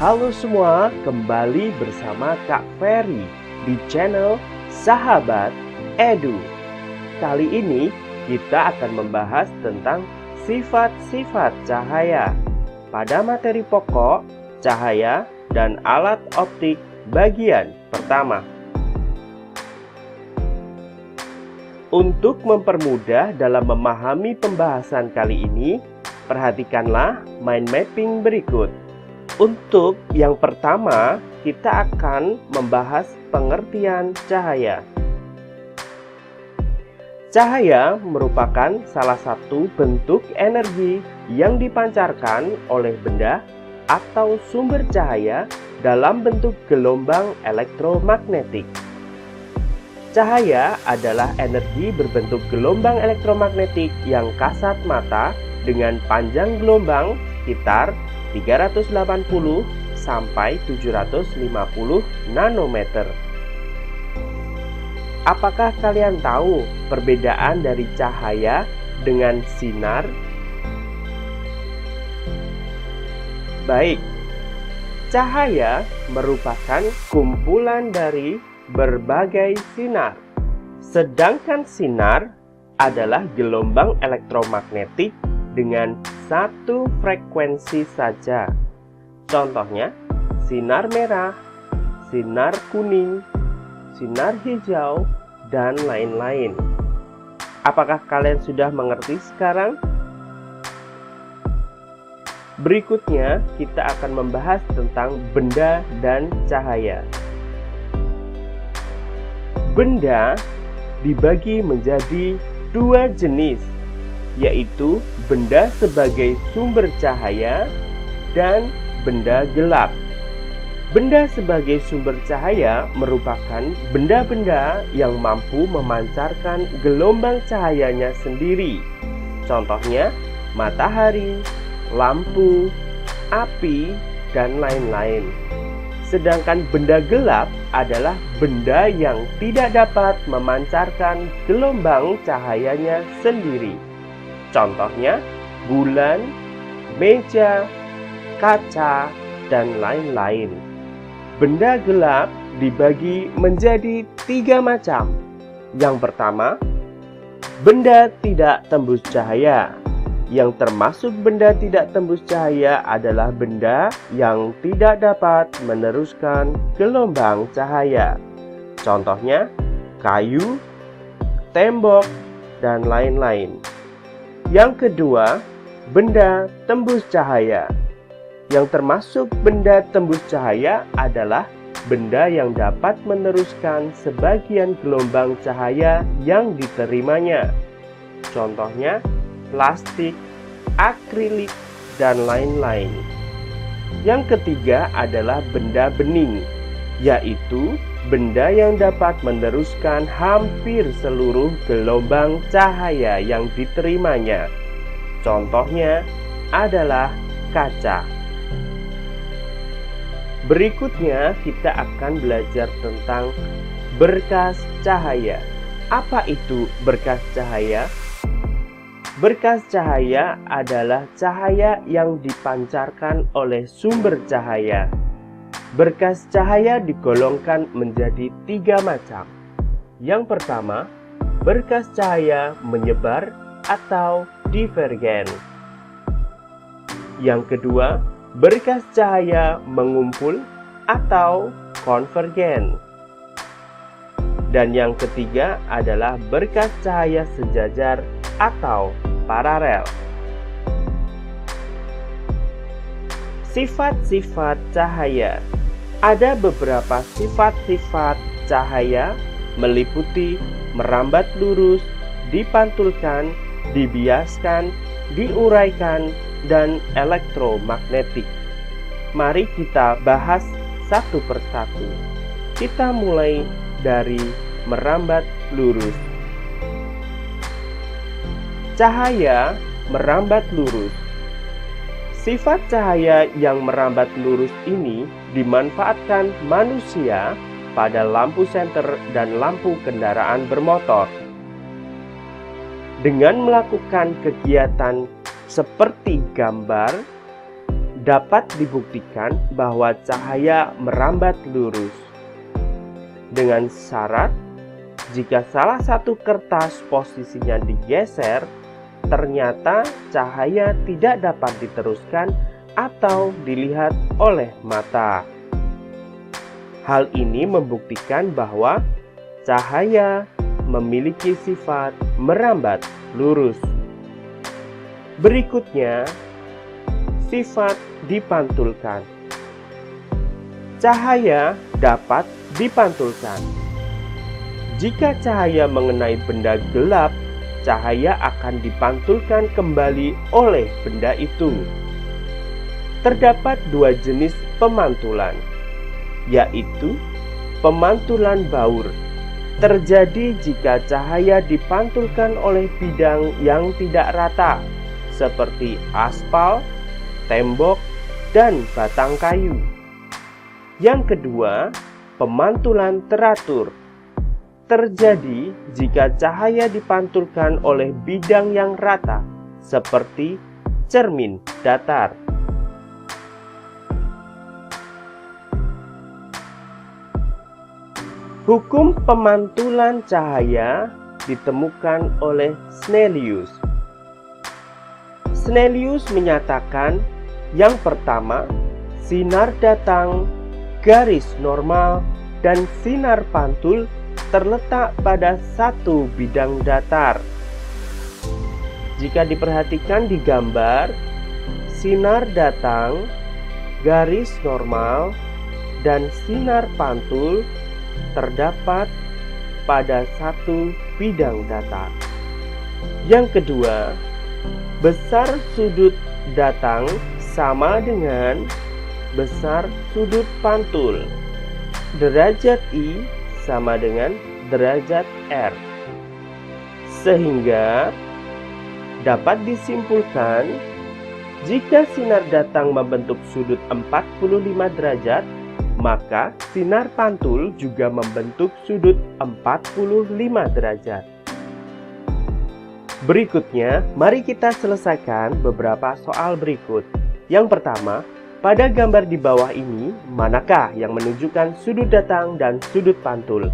Halo semua, kembali bersama Kak Ferry di channel Sahabat Edu. Kali ini kita akan membahas tentang sifat-sifat cahaya pada materi pokok, cahaya, dan alat optik bagian pertama. Untuk mempermudah dalam memahami pembahasan kali ini, perhatikanlah mind mapping berikut. Untuk yang pertama, kita akan membahas pengertian cahaya. Cahaya merupakan salah satu bentuk energi yang dipancarkan oleh benda atau sumber cahaya dalam bentuk gelombang elektromagnetik. Cahaya adalah energi berbentuk gelombang elektromagnetik yang kasat mata dengan panjang gelombang sekitar 380 sampai 750 nanometer. Apakah kalian tahu perbedaan dari cahaya dengan sinar? Baik, cahaya merupakan kumpulan dari berbagai sinar. Sedangkan sinar adalah gelombang elektromagnetik dengan satu frekuensi saja. Contohnya, sinar merah, sinar kuning, sinar hijau, dan lain-lain. Apakah kalian sudah mengerti sekarang? Berikutnya, kita akan membahas tentang benda dan cahaya. Benda dibagi menjadi dua jenis, yaitu benda sebagai sumber cahaya dan benda gelap. Benda sebagai sumber cahaya merupakan benda-benda yang mampu memancarkan gelombang cahayanya sendiri. Contohnya, matahari, lampu, api, dan lain-lain. Sedangkan benda gelap adalah benda yang tidak dapat memancarkan gelombang cahayanya sendiri. Contohnya, bulan, meja, kaca, dan lain-lain. Benda gelap dibagi menjadi tiga macam. Yang pertama, benda tidak tembus cahaya. Yang termasuk benda tidak tembus cahaya adalah benda yang tidak dapat meneruskan gelombang cahaya. Contohnya, kayu, tembok, dan lain-lain. Yang kedua, benda tembus cahaya. Yang termasuk benda tembus cahaya adalah benda yang dapat meneruskan sebagian gelombang cahaya yang diterimanya. Contohnya, plastik, akrilik, dan lain-lain. Yang ketiga adalah benda bening, yaitu benda yang dapat meneruskan hampir seluruh gelombang cahaya yang diterimanya. Contohnya adalah kaca. Berikutnya kita akan belajar tentang berkas cahaya. Apa itu berkas cahaya? Berkas cahaya adalah cahaya yang dipancarkan oleh sumber cahaya. Berkas cahaya digolongkan menjadi tiga macam. Yang pertama, berkas cahaya menyebar atau divergen. Yang kedua, berkas cahaya mengumpul atau konvergen. Dan yang ketiga adalah berkas cahaya sejajar atau paralel. Sifat-sifat cahaya. Ada beberapa sifat-sifat cahaya meliputi merambat lurus, dipantulkan, dibiaskan, diuraikan, dan elektromagnetik. Mari kita bahas satu persatu. Kita mulai dari merambat lurus. Cahaya merambat lurus. Sifat cahaya yang merambat lurus ini dimanfaatkan manusia pada lampu senter dan lampu kendaraan bermotor. Dengan melakukan kegiatan seperti gambar, dapat dibuktikan bahwa cahaya merambat lurus. Dengan syarat, jika salah satu kertas posisinya digeser, ternyata cahaya tidak dapat diteruskan atau dilihat oleh mata. Hal ini membuktikan bahwa cahaya memiliki sifat merambat lurus. Berikutnya, sifat dipantulkan. Cahaya dapat dipantulkan. Jika cahaya mengenai benda gelap, cahaya akan dipantulkan kembali oleh benda itu. Terdapat dua jenis pemantulan, yaitu pemantulan baur. Terjadi jika cahaya dipantulkan oleh bidang yang tidak rata, seperti aspal, tembok, dan batang kayu. Yang kedua, pemantulan teratur. Terjadi jika cahaya dipantulkan oleh bidang yang rata, seperti cermin datar. Hukum pemantulan cahaya ditemukan oleh Snellius. Snellius menyatakan yang pertama, sinar datang, garis normal, dan sinar pantul terletak pada satu bidang datar. Jika diperhatikan di gambar, sinar datang, garis normal, dan sinar pantul terdapat pada satu bidang datar. Yang kedua, besar sudut datang sama dengan besar sudut pantul. Derajat I sama dengan derajat R. Sehingga dapat disimpulkan jika sinar datang membentuk sudut 45 derajat, maka sinar pantul juga membentuk sudut 45 derajat. Berikutnya, mari kita selesaikan beberapa soal berikut. Yang pertama, pada gambar di bawah ini, manakah yang menunjukkan sudut datang dan sudut pantul?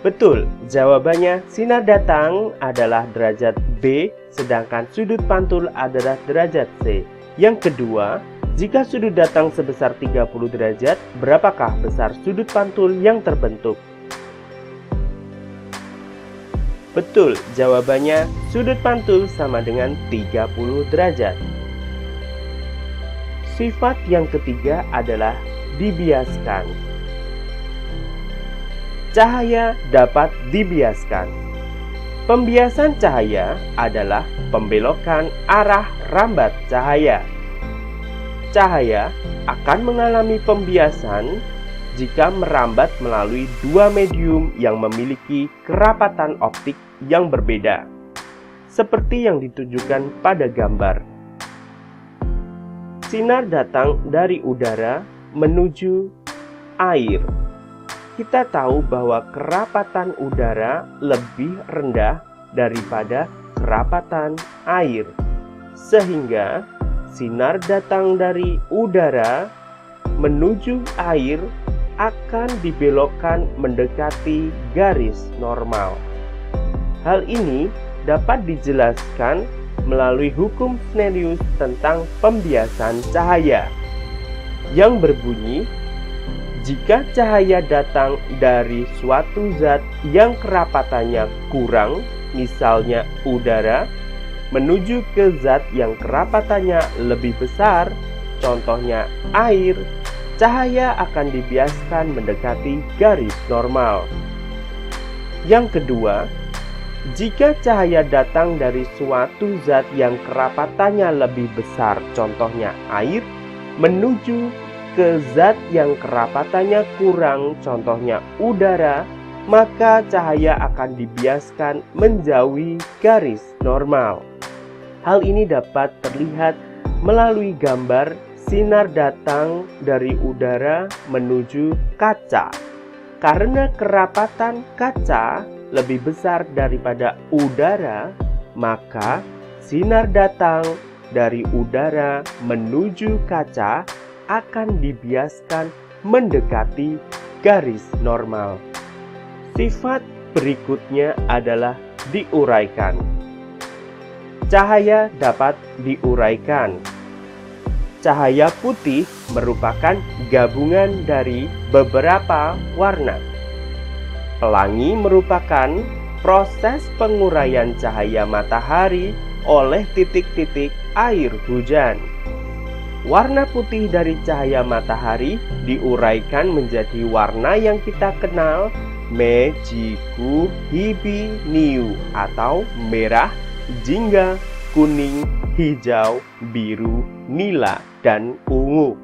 Betul, jawabannya sinar datang adalah derajat B, sedangkan sudut pantul adalah derajat C. Yang kedua, jika sudut datang sebesar 30 derajat, berapakah besar sudut pantul yang terbentuk? Betul, jawabannya sudut pantul sama dengan 30 derajat. Sifat yang ketiga adalah dibiaskan. Cahaya dapat dibiaskan. Pembiasan cahaya adalah pembelokan arah rambat cahaya. Cahaya akan mengalami pembiasan jika merambat melalui dua medium yang memiliki kerapatan optik yang berbeda, seperti yang ditunjukkan pada gambar. Sinar datang dari udara menuju air. Kita tahu bahwa kerapatan udara lebih rendah daripada kerapatan air, sehingga sinar datang dari udara menuju air akan dibelokkan mendekati garis normal. Hal ini dapat dijelaskan melalui hukum Snellius tentang pembiasan cahaya, yang berbunyi, jika cahaya datang dari suatu zat yang kerapatannya kurang, misalnya udara, menuju ke zat yang kerapatannya lebih besar, contohnya air, cahaya akan dibiaskan mendekati garis normal. Yang kedua, jika cahaya datang dari suatu zat yang kerapatannya lebih besar, contohnya air, menuju ke zat yang kerapatannya kurang, contohnya udara, maka cahaya akan dibiaskan menjauhi garis normal. Hal ini dapat terlihat melalui gambar sinar datang dari udara menuju kaca. Karena kerapatan kaca lebih besar daripada udara, maka sinar datang dari udara menuju kaca akan dibiaskan mendekati garis normal. Sifat berikutnya adalah diuraikan. Cahaya dapat diuraikan. Cahaya putih merupakan gabungan dari beberapa warna. Pelangi merupakan proses penguraian cahaya matahari oleh titik-titik air hujan. Warna putih dari cahaya matahari diuraikan menjadi warna yang kita kenal Mejiku Hibi Niu atau merah, jingga, kuning, hijau, biru, nila, dan ungu.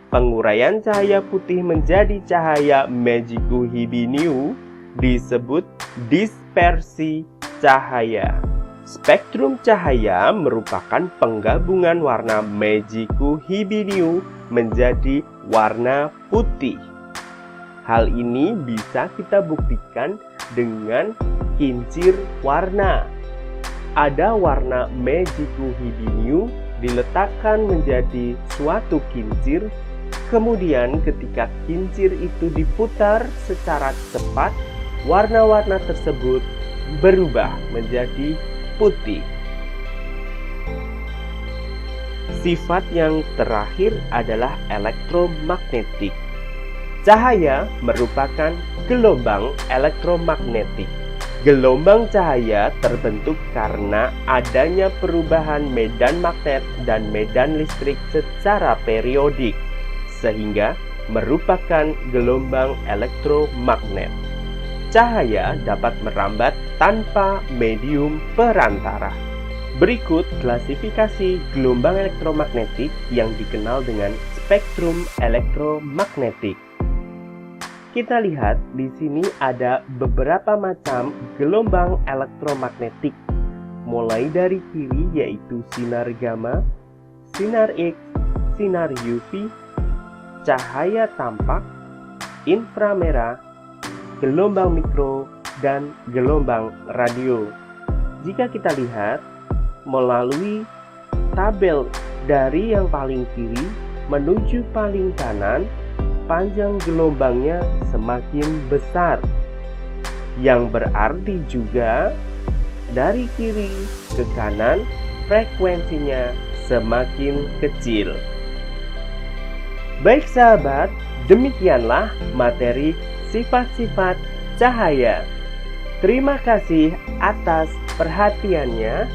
Penguraian cahaya putih menjadi cahaya Mejiku Hibi Niu disebut dispersi cahaya. Spektrum cahaya merupakan penggabungan warna Mejiku Hibi Niu menjadi warna putih. Hal ini bisa kita buktikan dengan kincir warna. Ada warna Mejiku Hibi Niu diletakkan menjadi suatu kincir, kemudian ketika kincir itu diputar secara cepat, warna-warna tersebut berubah menjadi putih. Sifat yang terakhir adalah elektromagnetik. Cahaya merupakan gelombang elektromagnetik. Gelombang cahaya terbentuk karena adanya perubahan medan magnet dan medan listrik secara periodik, sehingga merupakan gelombang elektromagnet. Cahaya dapat merambat tanpa medium perantara. Berikut klasifikasi gelombang elektromagnetik yang dikenal dengan spektrum elektromagnetik. Kita lihat di sini ada beberapa macam gelombang elektromagnetik, mulai dari kiri yaitu sinar gamma, sinar X, sinar UV, cahaya tampak, inframerah, gelombang mikro, dan gelombang radio. Jika kita lihat melalui tabel dari yang paling kiri menuju paling kanan, panjang gelombangnya semakin besar, yang berarti juga dari kiri ke kanan frekuensinya semakin kecil. Baik sahabat, demikianlah materi sifat-sifat cahaya. Terima kasih atas perhatiannya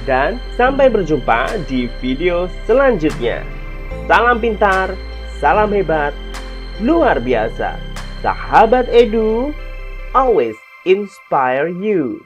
dan sampai berjumpa di video selanjutnya. Salam pintar, salam hebat, luar biasa. Sahabat Edu, always inspire you.